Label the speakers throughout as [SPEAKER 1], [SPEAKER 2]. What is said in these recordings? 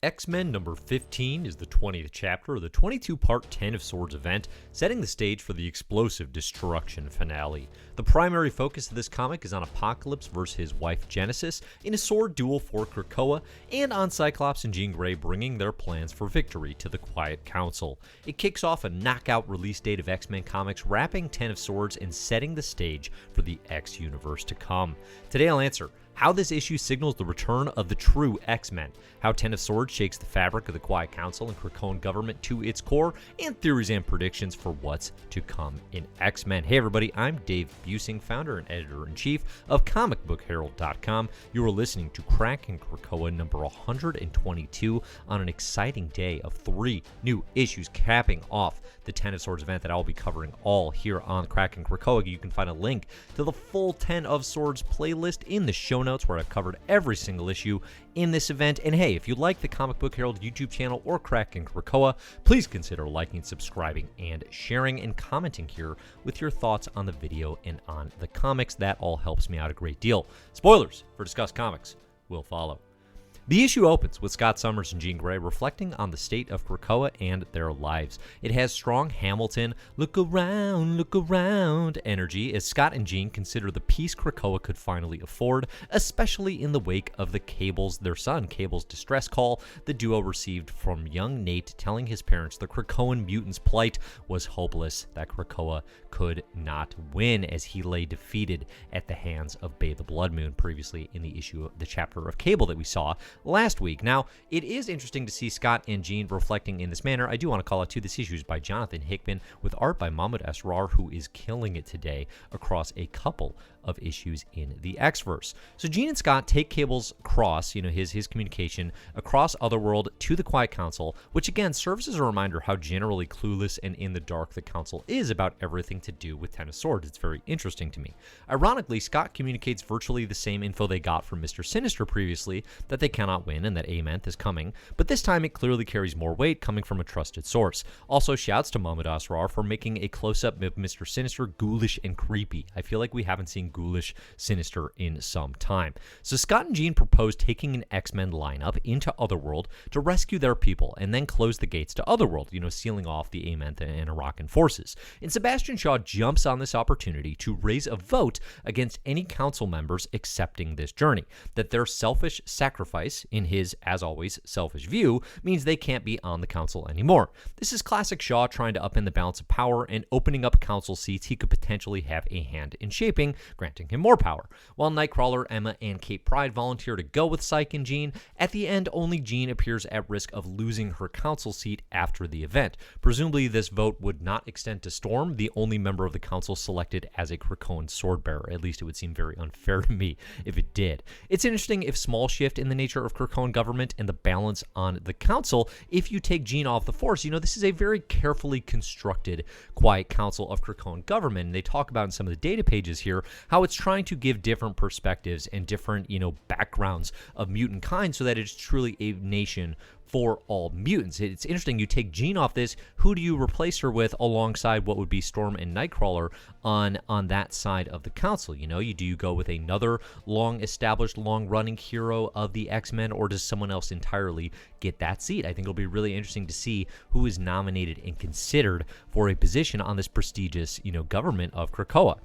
[SPEAKER 1] X-Men number 15 is the 20th chapter of the 22-part 10 of Swords event, setting the stage for the explosive destruction finale. The primary focus of this comic is on Apocalypse versus his wife Genesis in a sword duel for Krakoa, and on Cyclops and Jean Grey bringing their plans for victory to the Quiet Council. It kicks off a knockout release date of X-Men comics, wrapping 10 of Swords and setting the stage for the X-universe to come. Today I'll answer how this issue signals the return of the true X-Men, how 10 of Swords shakes the fabric of the Quiet Council and Krakoan government to its core, and theories and predictions for what's to come in X-Men. Hey everybody, I'm Dave Busing, founder and editor-in-chief of comicbookherald.com. You are listening to Krakin Krakoa number 122 on an exciting day of 3 new issues capping off the 10 of Swords event that I'll be covering all here on Krakin Krakoa. You can find a link to the full 10 of Swords playlist in the show notes where I've covered every single issue in this event. And hey, if you like the Comic Book Herald YouTube channel or Krakin Krakoa, please consider liking, subscribing, and sharing and commenting here with your thoughts on the video and on the comics. That all helps me out a great deal. Spoilers for Discuss Comics will follow. The issue opens with Scott Summers and Jean Grey reflecting on the state of Krakoa and their lives. It has strong Hamilton, look around energy as Scott and Jean consider the peace Krakoa could finally afford, especially in the wake of their son Cable's distress call the duo received from young Nate telling his parents the Krakoan mutant's plight was hopeless, that Krakoa could not win as he lay defeated at the hands of Bay the Blood Moon, previously in the issue of the chapter of Cable that we saw last week. Now, it is interesting to see Scott and Jean reflecting in this manner. I do want to call out too, this issue is by Jonathan Hickman with art by Mahmud Asrar, who is killing it today across a couple of issues in the X-verse. So Jean and Scott take Cable's cross, his communication across Otherworld to the Quiet Council, which again serves as a reminder how generally clueless and in the dark the Council is about everything to do with Ten of Swords. It's very interesting to me. Ironically, Scott communicates virtually the same info they got from Mr. Sinister previously, that they cannot win and that Amenth is coming, but this time it clearly carries more weight coming from a trusted source. Also, shouts to Mahmud Asrar for making a close-up of Mr. Sinister ghoulish and creepy. I feel like we haven't seen ghoulish Sinister in some time. So Scott and Jean propose taking an X-Men lineup into Otherworld to rescue their people and then close the gates to Otherworld, sealing off the Amenth and Arakan forces. And Sebastian Shaw jumps on this opportunity to raise a vote against any council members accepting this journey, that their selfish sacrifice, in his, as always, selfish view, means they can't be on the council anymore. This is classic Shaw trying to upend the balance of power and opening up council seats he could potentially have a hand in shaping, granting him more power. While Nightcrawler, Emma, and Kate Pryde volunteer to go with Psyche and Jean, at the end only Jean appears at risk of losing her council seat after the event. Presumably this vote would not extend to Storm, the only member of the council selected as a Krakoan swordbearer. At least it would seem very unfair to me if it did. It's interesting if small shift in the nature of Krakoan government and the balance on the council. If you take Jean off the force, this is a very carefully constructed Quiet Council of Krakoan government. And they talk about in some of the data pages here how it's trying to give different perspectives and different, backgrounds of mutant kind so that it's truly a nation for all mutants. It's interesting, you take Jean off this, who do you replace her with alongside what would be Storm and Nightcrawler on that side of the council? Do you go with another long-established, long-running hero of the X-Men, or does someone else entirely get that seat? I think it'll be really interesting to see who is nominated and considered for a position on this prestigious, government of Krakoa.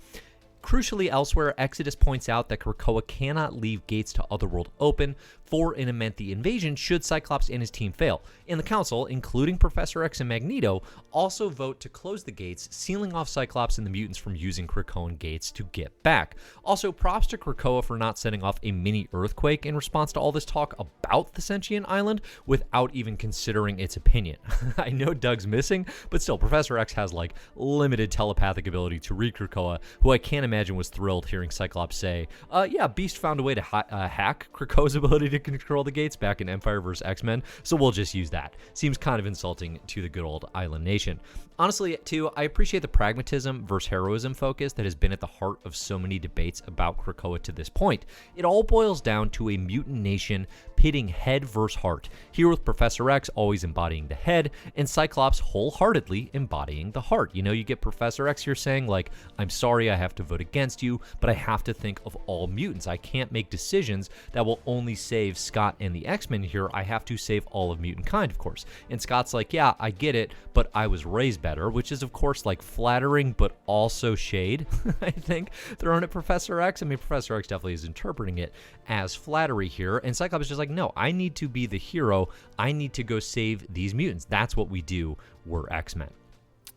[SPEAKER 1] Crucially, elsewhere, Exodus points out that Krakoa cannot leave gates to Otherworld open for an Amenthi invasion should Cyclops and his team fail. And the Council, including Professor X and Magneto, also vote to close the gates, sealing off Cyclops and the mutants from using Krakoan gates to get back. Also, props to Krakoa for not setting off a mini earthquake in response to all this talk about the sentient island without even considering its opinion. I know Doug's missing, but still, Professor X has limited telepathic ability to read Krakoa, who I can't imagine was thrilled hearing Cyclops say, yeah, Beast found a way to hack Krakoa's ability to control the gates back in Empire vs. X-Men, so we'll just use that. Seems kind of insulting to the good old island nation. Honestly, too, I appreciate the pragmatism versus heroism focus that has been at the heart of so many debates about Krakoa to this point. It all boils down to a mutant nation pitting head versus heart, here with Professor X always embodying the head, and Cyclops wholeheartedly embodying the heart. You get Professor X here saying, I'm sorry I have to vote against you, but I have to think of all mutants. I can't make decisions that will only save save Scott and the X-Men here, I have to save all of mutant kind, of course. And Scott's like, yeah, I get it, but I was raised better, which is, of course, like flattering, but also shade, I think, thrown at Professor X. I mean, Professor X definitely is interpreting it as flattery here. And Cyclops is just like, no, I need to be the hero. I need to go save these mutants. That's what we do. We're X-Men.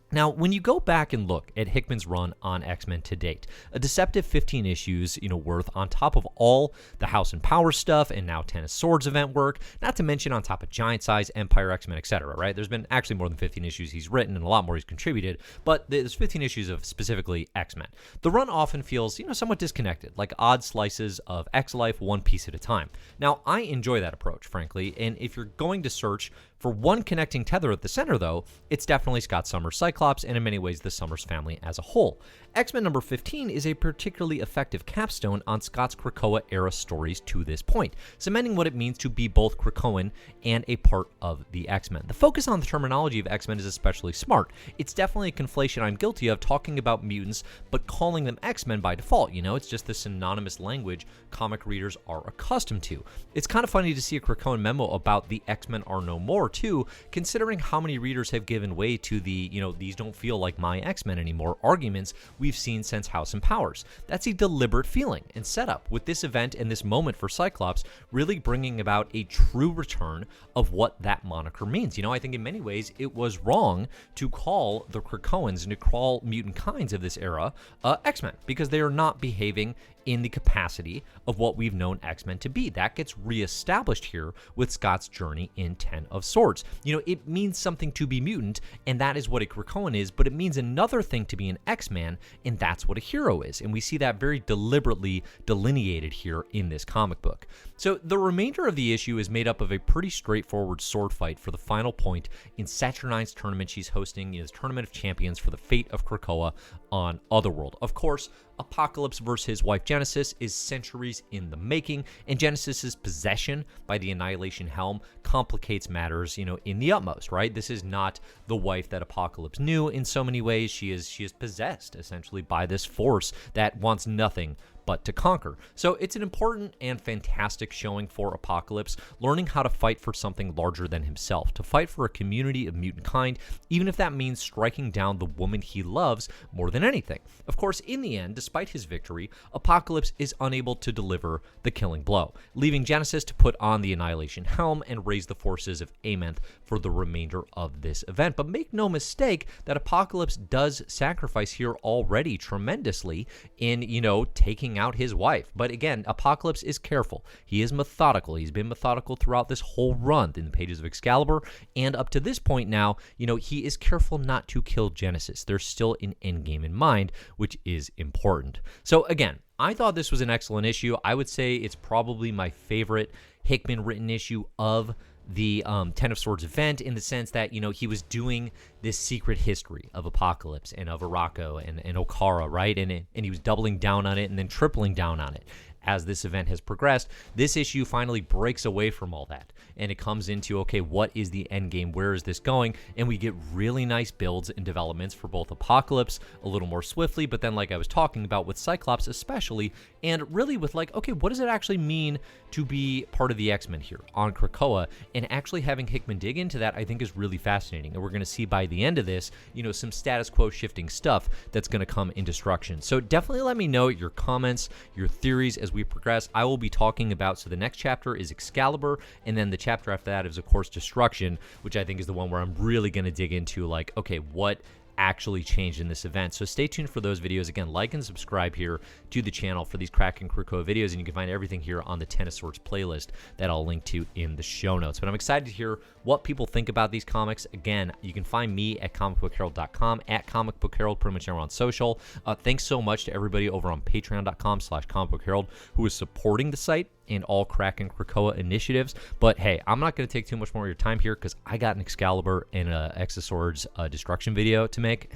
[SPEAKER 1] Now, when you go back and look at Hickman's run on X-Men to date, a deceptive 15 issues, worth on top of all the House and Power stuff and now Ten of Swords event work, not to mention on top of Giant Size, Empire, X-Men, etc., right? There's been actually more than 15 issues he's written and a lot more he's contributed, but there's 15 issues of specifically X-Men. The run often feels, somewhat disconnected, like odd slices of X-Life, one piece at a time. Now, I enjoy that approach, frankly, and if you're going to search for one connecting tether at the center, though, it's definitely Scott Summers' Cyclops, and in many ways, the Summers family as a whole. X-Men number 15 is a particularly effective capstone on Scott's Krakoa-era stories to this point, cementing what it means to be both Krakoan and a part of the X-Men. The focus on the terminology of X-Men is especially smart. It's definitely a conflation I'm guilty of, talking about mutants, but calling them X-Men by default, It's just the synonymous language comic readers are accustomed to. It's kind of funny to see a Krakoan memo about the X-Men are no more, too, considering how many readers have given way to the, these don't feel like my X-Men anymore arguments we've seen since House and Powers. That's a deliberate feeling and setup, with this event and this moment for Cyclops really bringing about a true return of what that moniker means. I think in many ways it was wrong to call the Krakoans and to call mutant kinds of this era X-Men, because they are not behaving in the capacity of what we've known X-Men to be. That gets reestablished here with Scott's journey in Ten of Swords. It means something to be mutant, and that is what a Krakoan is, but it means another thing to be an X-Man, and that's what a hero is. And we see that very deliberately delineated here in this comic book. So the remainder of the issue is made up of a pretty straightforward sword fight for the final point in Saturnine's tournament she's hosting, his Tournament of Champions for the fate of Krakoa on Otherworld. Of course, Apocalypse versus his wife Genesis is centuries in the making, and Genesis's possession by the Annihilation Helm complicates matters, in the utmost, right? This is not the wife that Apocalypse knew in so many ways. She is possessed, essentially, by this force that wants nothing but to conquer. So it's an important and fantastic showing for Apocalypse, learning how to fight for something larger than himself, to fight for a community of mutant kind, even if that means striking down the woman he loves more than anything. Of course, in the end, despite his victory, Apocalypse is unable to deliver the killing blow, leaving Genesis to put on the Annihilation Helm and raise the forces of Amenth for the remainder of this event. But make no mistake that Apocalypse does sacrifice here already tremendously in, taking out his wife. But again, Apocalypse is careful. He is methodical. He's been methodical throughout this whole run in the pages of Excalibur, and up to this point now, he is careful not to kill Genesis. There's still an endgame in mind, which is important. So again, I thought this was an excellent issue. I would say it's probably my favorite Hickman written issue of the Ten of Swords event, in the sense that, he was doing this secret history of Apocalypse and of Araco and Okara, right? And he was doubling down on it and then tripling down on it. As this event has progressed, this issue finally breaks away from all that, and it comes into, okay, what is the end game? Where is this going? And we get really nice builds and developments for both Apocalypse a little more swiftly, but then, like I was talking about with Cyclops especially, and really with okay, what does it actually mean to be part of the X-Men here on Krakoa? And actually having Hickman dig into that, I think, is really fascinating. And we're going to see by the end of this, some status quo shifting stuff that's going to come in Destruction. So definitely let me know your comments, your theories as we progress. I will be talking about, so the next chapter is Excalibur, and then the chapter after that is, of course, Destruction, which I think is the one where I'm really going to dig into, okay, what actually changed in this event. So stay tuned for those videos. Again, like and subscribe here to the channel for these Kraken Krakoa videos, and you can find everything here on the Ten of Swords playlist that I'll link to in the show notes. But I'm excited to hear what people think about these comics. Again, you can find me at comicbookherald.com, at comicbookherald, pretty much everywhere on social. Thanks so much to everybody over on patreon.com/comicbookherald who is supporting the site and all Kraken Krakoa initiatives. But hey, I'm not going to take too much more of your time here, because I got an Excalibur and a X of Swords Destruction video to make,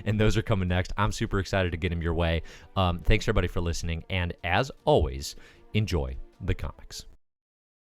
[SPEAKER 1] and those are coming next. I'm super excited to get them your way. Thanks everybody for listening, and as always, enjoy the comics.